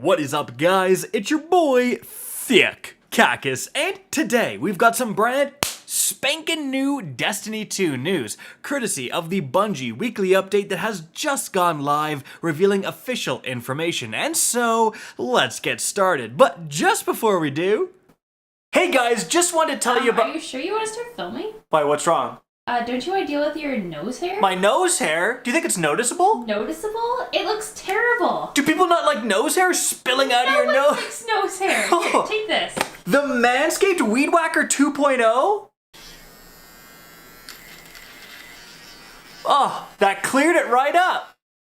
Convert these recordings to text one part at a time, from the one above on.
What is up, guys? It's your boy, Thick Cacus, and today we've got some brand spanking new Destiny 2 news, courtesy of the Bungie weekly update that has just gone live, revealing official information. And so, let's get started. But just before we do, hey guys, just wanted to tell you about— Are you sure you want to start filming? Why, what's wrong? Don't you want to deal with your nose hair? My nose hair? Do you think it's noticeable? Noticeable? It looks terrible. Do people not like nose hair spilling out of your No nose? one likes nose hair. Oh. Here, take this. The Manscaped Weed Whacker 2.0? Oh, that cleared it right up.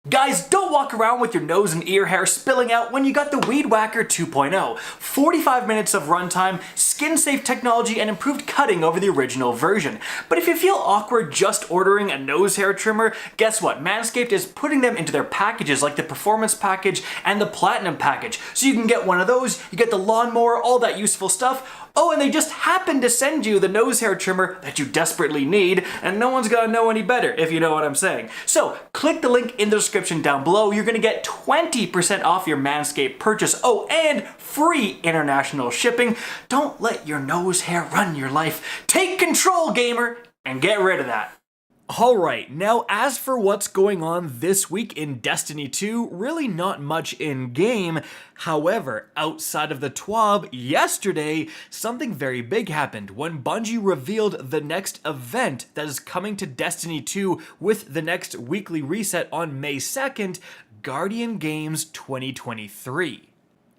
Guys, don't walk around with your nose and ear hair spilling out when you got the Weed Whacker 2.0. 45 minutes of runtime, skin-safe technology, and improved cutting over the original version. But if you feel awkward just ordering a nose hair trimmer, guess what? Manscaped is putting them into their packages like the Performance Package and the Platinum Package. So you can get one of those, you get the lawnmower, all that useful stuff. Oh, and they just happen to send you the nose hair trimmer that you desperately need, and no one's gonna know any better, if you know what I'm saying. So, click the link in the description down below. You're gonna get 20% off your Manscaped purchase. Oh, and free international shipping. Don't let your nose hair run your life. Take control, gamer, and get rid of that. Alright, now as for what's going on this week in Destiny 2, really not much in-game. However, outside of the TWAB, yesterday, something very big happened when Bungie revealed the next event that is coming to Destiny 2 with the next weekly reset on May 2nd, Guardian Games 2023.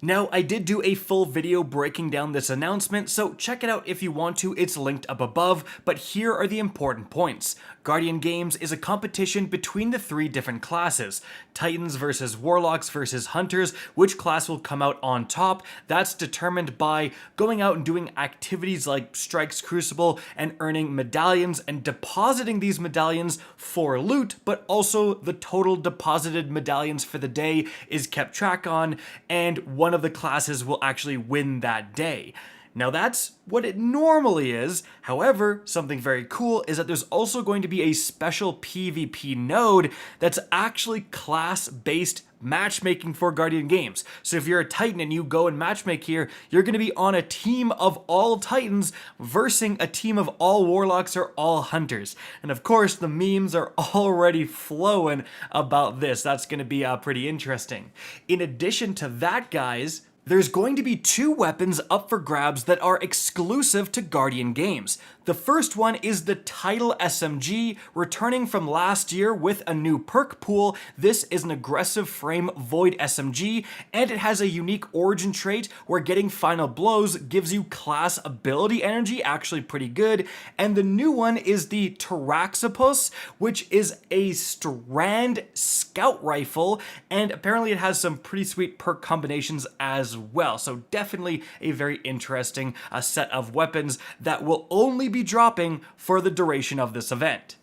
Now, I did do a full video breaking down this announcement, so check it out if you want to, it's linked up above, but here are the important points. Guardian Games is a competition between the three different classes, Titans versus Warlocks versus Hunters. Which class will come out on top? That's determined by going out and doing activities like Strike's Crucible and earning medallions and depositing these medallions for loot, but also the total deposited medallions for the day is kept track on, and one of the classes will actually win that day. Now that's what it normally is. However, something very cool is that there's also going to be a special PvP node that's actually class-based matchmaking for Guardian Games. So if you're a Titan and you go and matchmake here, you're going to be on a team of all Titans versus a team of all Warlocks or all Hunters. And of course, the memes are already flowing about this. That's going to be pretty interesting. In addition to that, guys, there's going to be two weapons up for grabs that are exclusive to Guardian Games. The first one is the Title SMG, returning from last year with a new perk pool. This is an aggressive frame void SMG, and it has a unique origin trait where getting final blows gives you class ability energy, actually pretty good. And the new one is the Taraxipus, which is a Strand Scout Rifle, and apparently it has some pretty sweet perk combinations as well. So definitely a very interesting set of weapons that will only be dropping for the duration of this event.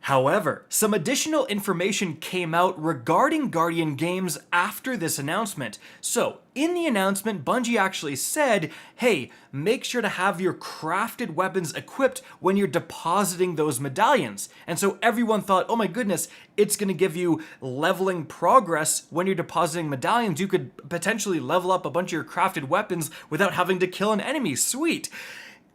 However, some additional information came out regarding Guardian Games after this announcement. So, in the announcement, Bungie actually said, hey, make sure to have your crafted weapons equipped when you're depositing those medallions. And so everyone thought, oh my goodness, it's going to give you leveling progress when you're depositing medallions. You could potentially level up a bunch of your crafted weapons without having to kill an enemy. Sweet.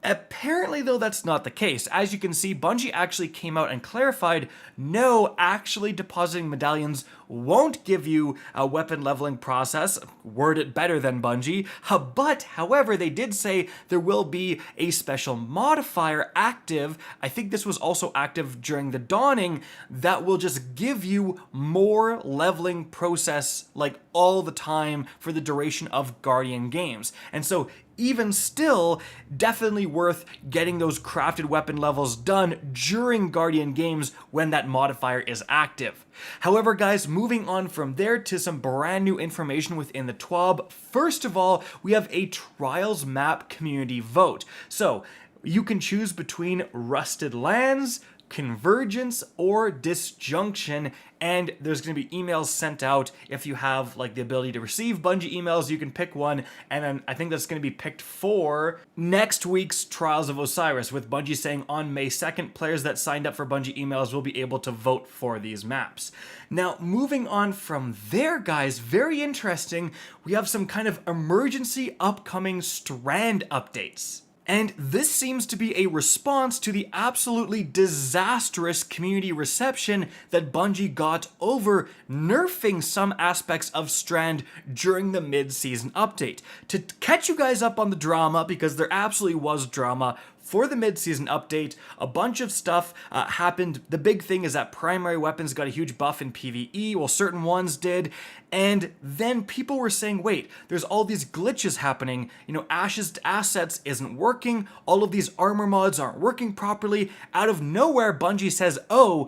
Apparently, though, that's not the case. As you can see, Bungie actually came out and clarified, no, actually depositing medallions won't give you a weapon leveling process, word it better than Bungie, but, however, they did say there will be a special modifier active, I think this was also active during the Dawning, that will just give you more leveling process, like, all the time for the duration of Guardian Games. And so, even still, definitely worth getting those crafted weapon levels done during Guardian Games when that modifier is active. However, guys, moving on from there to some brand new information within the TWAB. First of all, we have a Trials Map community vote. So, you can choose between Rusted Lands, convergence or disjunction, and there's going to be emails sent out. If you have like the ability to receive Bungie emails, you can pick one, and then I think that's going to be picked for next week's Trials of Osiris, with Bungie saying on May 2nd, players that signed up for Bungie emails will be able to vote for these maps. Now, moving on from there, guys, very interesting, we have some kind of emergency upcoming Strand updates. And this seems to be a response to the absolutely disastrous community reception that Bungie got over nerfing some aspects of Strand during the mid-season update. To catch you guys up on the drama, because there absolutely was drama, for the mid-season update, a bunch of stuff happened. The big thing is that primary weapons got a huge buff in PvE, well, certain ones did, and then people were saying, wait, there's all these glitches happening, you know, Ashes to Assets isn't working, all of these armor mods aren't working properly. Out of nowhere, Bungie says, oh,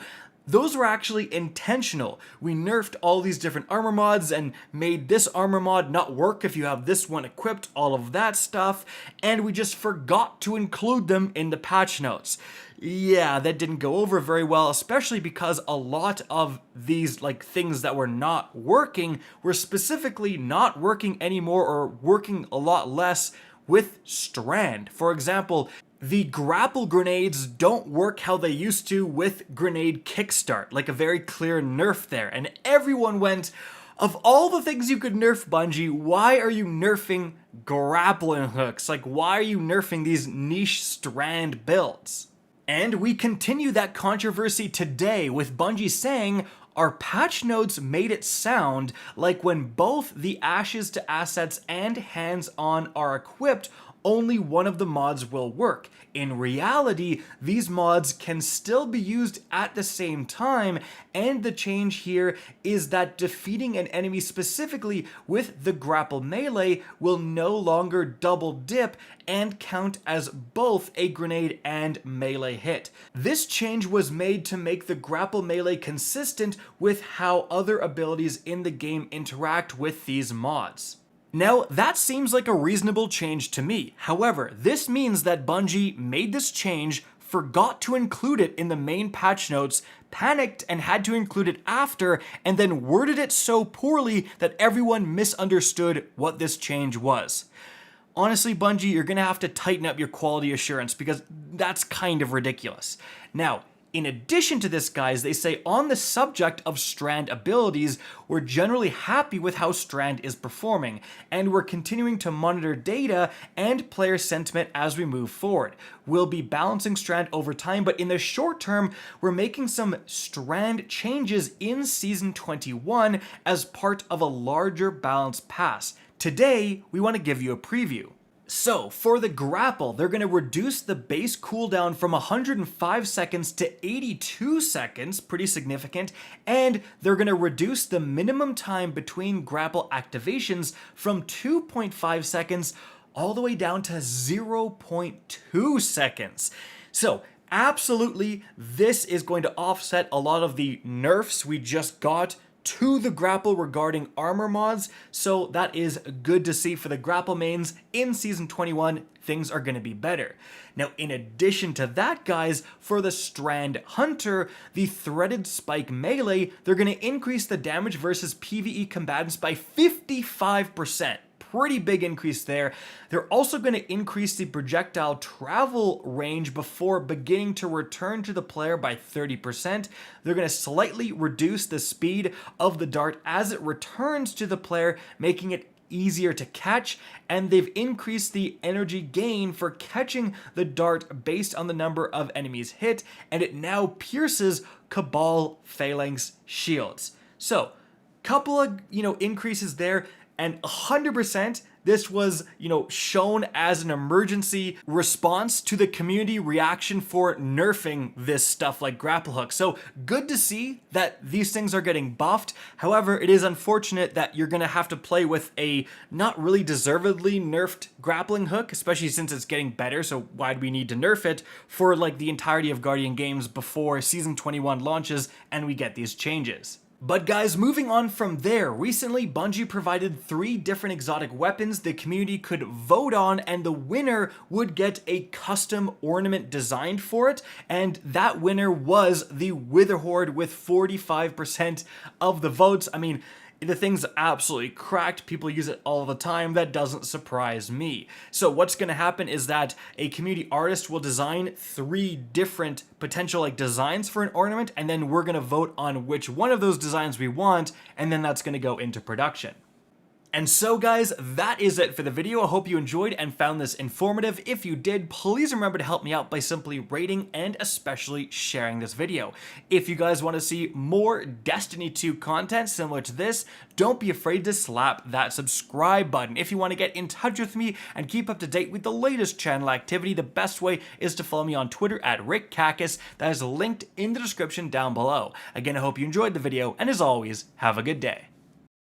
those were actually intentional. We nerfed all these different armor mods and made this armor mod not work if you have this one equipped, all of that stuff, and we just forgot to include them in the patch notes. Yeah, that didn't go over very well, especially because a lot of these like things that were not working were specifically not working anymore, or working a lot less with Strand. For example, the grapple grenades don't work how they used to with grenade kickstart, like a very clear nerf there. And everyone went, of all the things you could nerf, Bungie, why are you nerfing grappling hooks? Like, why are you nerfing these niche Strand builds? And we continue that controversy today with Bungie saying, our patch notes made it sound like when both the Ashes to Assets and Hands-On are equipped, only one of the mods will work. In reality, these mods can still be used at the same time, and the change here is that defeating an enemy specifically with the grapple melee will no longer double dip and count as both a grenade and melee hit. This change was made to make the grapple melee consistent with how other abilities in the game interact with these mods. Now, that seems like a reasonable change to me. However, this means that Bungie made this change, forgot to include it in the main patch notes, panicked and had to include it after, and then worded it so poorly that everyone misunderstood what this change was. Honestly, Bungie, you're gonna have to tighten up your quality assurance, because that's kind of ridiculous. Now, in addition to this, guys, they say on the subject of Strand abilities, we're generally happy with how Strand is performing, and we're continuing to monitor data and player sentiment as we move forward. We'll be balancing Strand over time, but in the short term, we're making some Strand changes in Season 21 as part of a larger balance pass. Today, we want to give you a preview. So, for the grapple, they're going to reduce the base cooldown from 105 seconds to 82 seconds, pretty significant, and they're going to reduce the minimum time between grapple activations from 2.5 seconds all the way down to 0.2 seconds. So, absolutely, this is going to offset a lot of the nerfs we just got to the grapple regarding armor mods, so that is good to see for the grapple mains. In Season 21, things are going to be better. Now, in addition to that, guys, for the Strand Hunter, the Threaded Spike melee, they're going to increase the damage versus PvE combatants by 55%. Pretty big increase there. They're also going to increase the projectile travel range before beginning to return to the player by 30%. They're going to slightly reduce the speed of the dart as it returns to the player, making it easier to catch, and they've increased the energy gain for catching the dart based on the number of enemies hit, and it now pierces Cabal Phalanx shields. So, couple of, increases there. And 100%, this was, shown as an emergency response to the community reaction for nerfing this stuff like grapple hook. So good to see that these things are getting buffed. However, it is unfortunate that you're going to have to play with a not really deservedly nerfed grappling hook, especially since it's getting better. So why do we need to nerf it for like the entirety of Guardian games before Season 21 launches and we get these changes? But guys, moving on from there, recently Bungie provided 3 different exotic weapons the community could vote on, and the winner would get a custom ornament designed for it, and that winner was the Witherhoard with 45% of the votes. I mean, the thing's absolutely cracked. People use it all the time. That doesn't surprise me. So what's going to happen is that a community artist will design 3 different potential designs for an ornament, and then we're going to vote on which one of those designs we want, and then that's going to go into production. And so guys, that is it for the video. I hope you enjoyed and found this informative. If you did, please remember to help me out by simply rating and especially sharing this video. If you guys want to see more Destiny 2 content similar to this, don't be afraid to slap that subscribe button. If you want to get in touch with me and keep up to date with the latest channel activity, the best way is to follow me on Twitter at RickCacus. That is linked in the description down below. Again, I hope you enjoyed the video, and as always, have a good day.